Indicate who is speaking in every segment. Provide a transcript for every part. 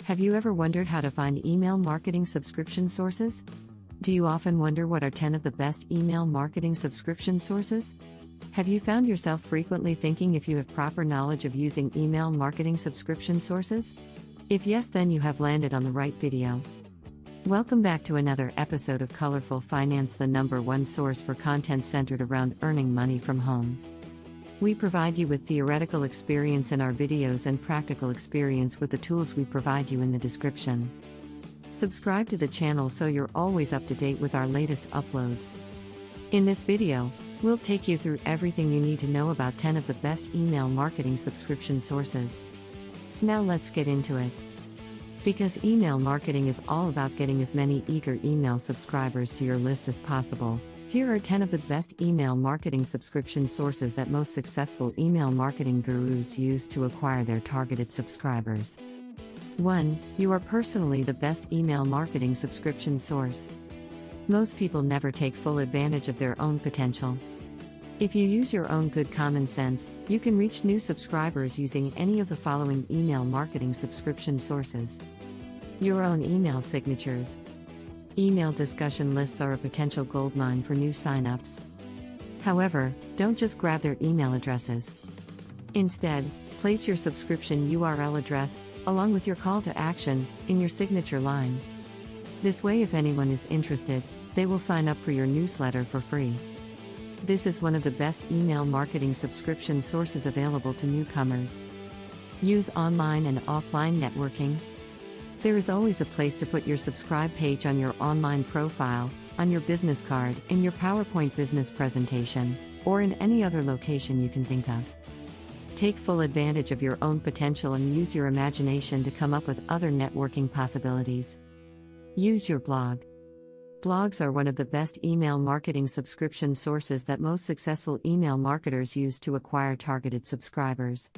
Speaker 1: Have you ever wondered how to find email marketing subscription sources? Do you often wonder what are 10 of the best email marketing subscription sources? Have you found yourself frequently thinking if you have proper knowledge of using email marketing subscription sources? If yes, then you have landed on the right video. Welcome back to another episode of Colorful Finance, the #1 source for content centered around earning money from home. We provide you with theoretical experience in our videos and practical experience with the tools we provide you in the description. Subscribe to the channel so you're always up to date with our latest uploads. In this video, we'll take you through everything you need to know about 10 of the best email marketing subscription sources. Now let's get into it. Because email marketing is all about getting as many eager email subscribers to your list as possible, here are 10 of the best email marketing subscription sources that most successful email marketing gurus use to acquire their targeted subscribers. 1. You are personally the best email marketing subscription source. Most people never take full advantage of their own potential. If you use your own good common sense, you can reach new subscribers using any of the following email marketing subscription sources. Your own email signatures. Email discussion lists are a potential goldmine for new signups. However, don't just grab their email addresses. Instead, place your subscription URL address, along with your call to action, in your signature line. This way, if anyone is interested, they will sign up for your newsletter for free. This is one of the best email marketing subscription sources available to newcomers. Use online and offline networking. There is always a place to put your subscribe page on your online profile, on your business card, in your PowerPoint business presentation, or in any other location you can think of. Take full advantage of your own potential and use your imagination to come up with other networking possibilities. Use your blog. Blogs are one of the best email marketing subscription sources that most successful email marketers use to acquire targeted subscribers.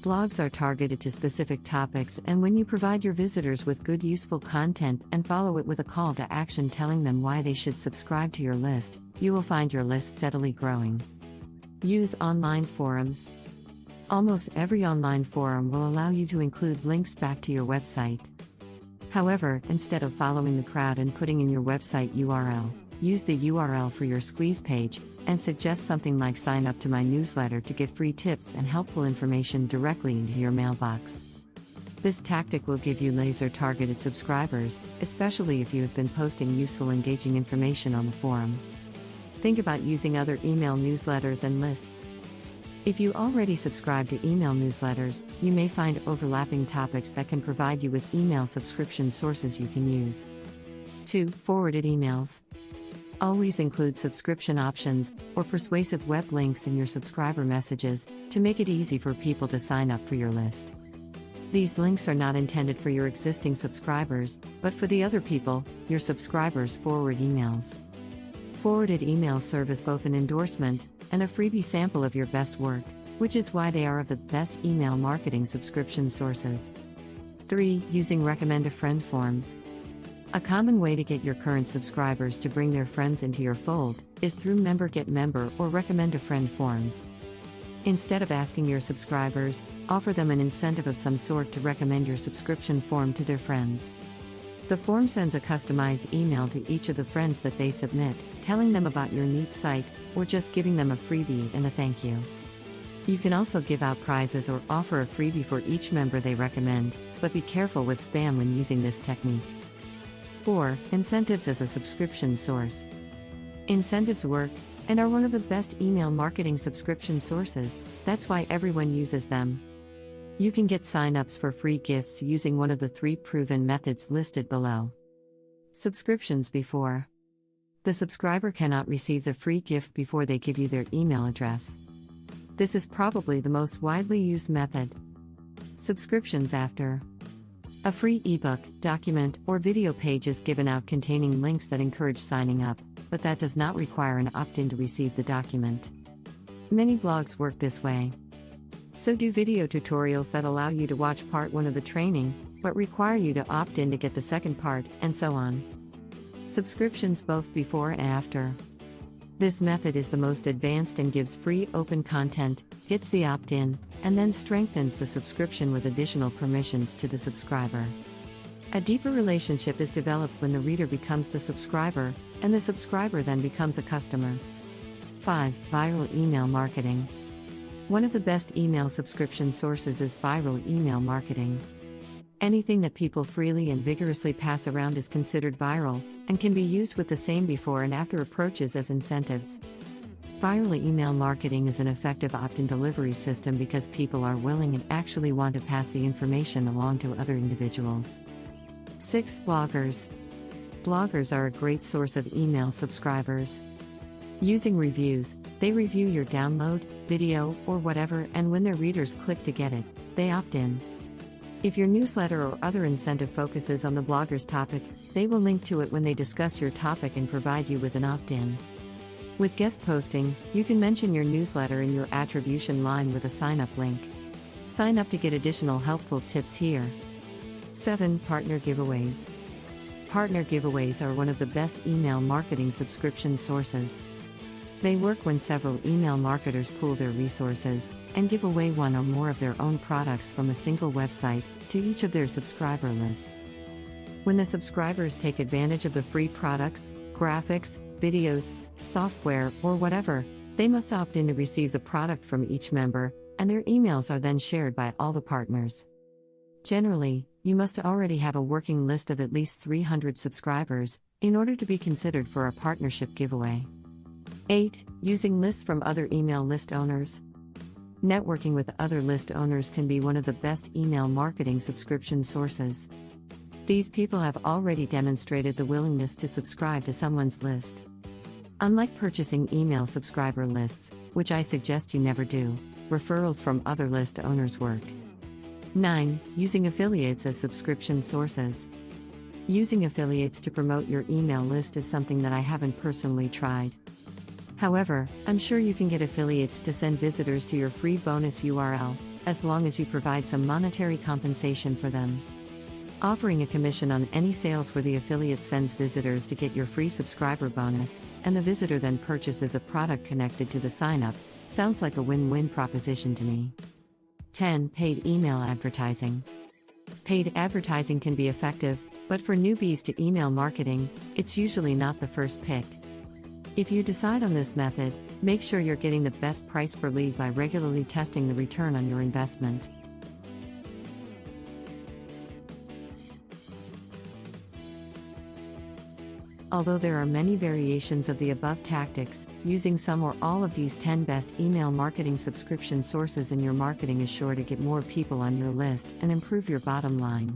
Speaker 1: Blogs are targeted to specific topics, and when you provide your visitors with good, useful content and follow it with a call to action telling them why they should subscribe to your list, you will find your list steadily growing. Use online forums. Almost every online forum will allow you to include links back to your website. However, instead of following the crowd and putting in your website URL, use the URL for your squeeze page, and suggest something like "sign up to my newsletter to get free tips and helpful information directly into your mailbox." This tactic will give you laser-targeted subscribers, especially if you have been posting useful, engaging information on the forum. Think about using other email newsletters and lists. If you already subscribe to email newsletters, you may find overlapping topics that can provide you with email subscription sources you can use. 2. Forwarded emails. Always include subscription options or persuasive web links in your subscriber messages to make it easy for people to sign up for your list. These links are not intended for your existing subscribers, but for the other people, your subscribers' forward emails. Forwarded emails serve as both an endorsement and a freebie sample of your best work, which is why they are of the best email marketing subscription sources. 3. Using recommend-a-friend forms. A common way to get your current subscribers to bring their friends into your fold is through member-get-member or recommend-a-friend forms. Instead of asking your subscribers, offer them an incentive of some sort to recommend your subscription form to their friends. The form sends a customized email to each of the friends that they submit, telling them about your neat site, or just giving them a freebie and a thank you. You can also give out prizes or offer a freebie for each member they recommend, but be careful with spam when using this technique. 4. Incentives as a subscription source. Incentives work, and are one of the best email marketing subscription sources, that's why everyone uses them. You can get sign-ups for free gifts using one of the 3 proven methods listed below. Subscriptions before. The subscriber cannot receive the free gift before they give you their email address. This is probably the most widely used method. Subscriptions after. A free ebook, document, or video page is given out containing links that encourage signing up, but that does not require an opt-in to receive the document. Many blogs work this way. So do video tutorials that allow you to watch part 1 of the training, but require you to opt in to get the second part, and so on. Subscriptions both before and after. This method is the most advanced and gives free open content, gets the opt-in, and then strengthens the subscription with additional permissions to the subscriber. A deeper relationship is developed when the reader becomes the subscriber, and the subscriber then becomes a customer. 5. Viral email marketing. One of the best email subscription sources is viral email marketing. Anything that people freely and vigorously pass around is considered viral, and can be used with the same before and after approaches as incentives. Viral email marketing is an effective opt-in delivery system because people are willing and actually want to pass the information along to other individuals. 6. Bloggers. Bloggers are a great source of email subscribers. Using reviews, they review your download, video, or whatever, and when their readers click to get it, they opt in. If your newsletter or other incentive focuses on the blogger's topic, they will link to it when they discuss your topic and provide you with an opt-in. With guest posting, you can mention your newsletter in your attribution line with a sign-up link. Sign up to get additional helpful tips here. 7. Partner giveaways. Partner giveaways are one of the best email marketing subscription sources. They work when several email marketers pool their resources and give away one or more of their own products from a single website to each of their subscriber lists. When the subscribers take advantage of the free products, graphics, videos, software, or whatever, they must opt in to receive the product from each member, and their emails are then shared by all the partners. Generally, you must already have a working list of at least 300 subscribers in order to be considered for a partnership giveaway. 8. Using lists from other email list owners. Networking with other list owners can be one of the best email marketing subscription sources. These people have already demonstrated the willingness to subscribe to someone's list. Unlike purchasing email subscriber lists, which I suggest you never do, referrals from other list owners work. 9. Using affiliates as subscription sources. Using affiliates to promote your email list is something that I haven't personally tried. However, I'm sure you can get affiliates to send visitors to your free bonus URL, as long as you provide some monetary compensation for them. Offering a commission on any sales where the affiliate sends visitors to get your free subscriber bonus, and the visitor then purchases a product connected to the sign-up, sounds like a win-win proposition to me. 10. Paid email advertising. Paid advertising can be effective, but for newbies to email marketing, it's usually not the first pick. If you decide on this method, make sure you're getting the best price per lead by regularly testing the return on your investment. Although there are many variations of the above tactics, using some or all of these 10 best email marketing subscription sources in your marketing is sure to get more people on your list and improve your bottom line.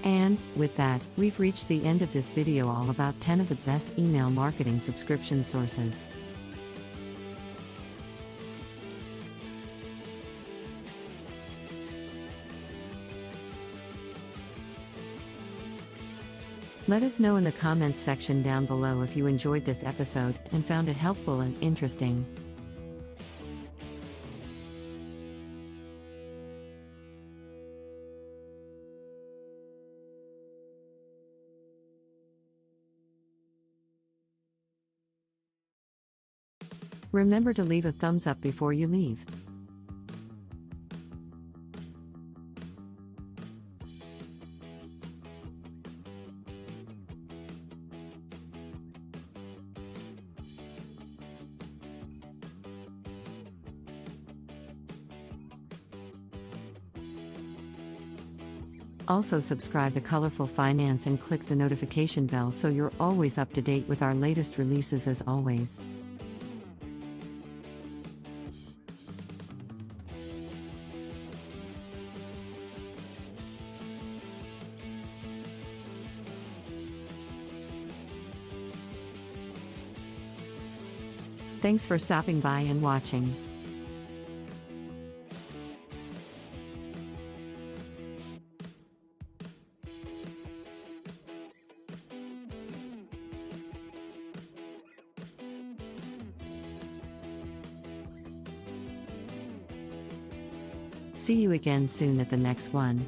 Speaker 1: And, with that, we've reached the end of this video all about 10 of the best email marketing subscription sources. Let us know in the comments section down below if you enjoyed this episode and found it helpful and interesting. Remember to leave a thumbs up before you leave. Also subscribe to Colorful Finance and click the notification bell so you're always up to date with our latest releases as always. Thanks for stopping by and watching. See you again soon at the next one.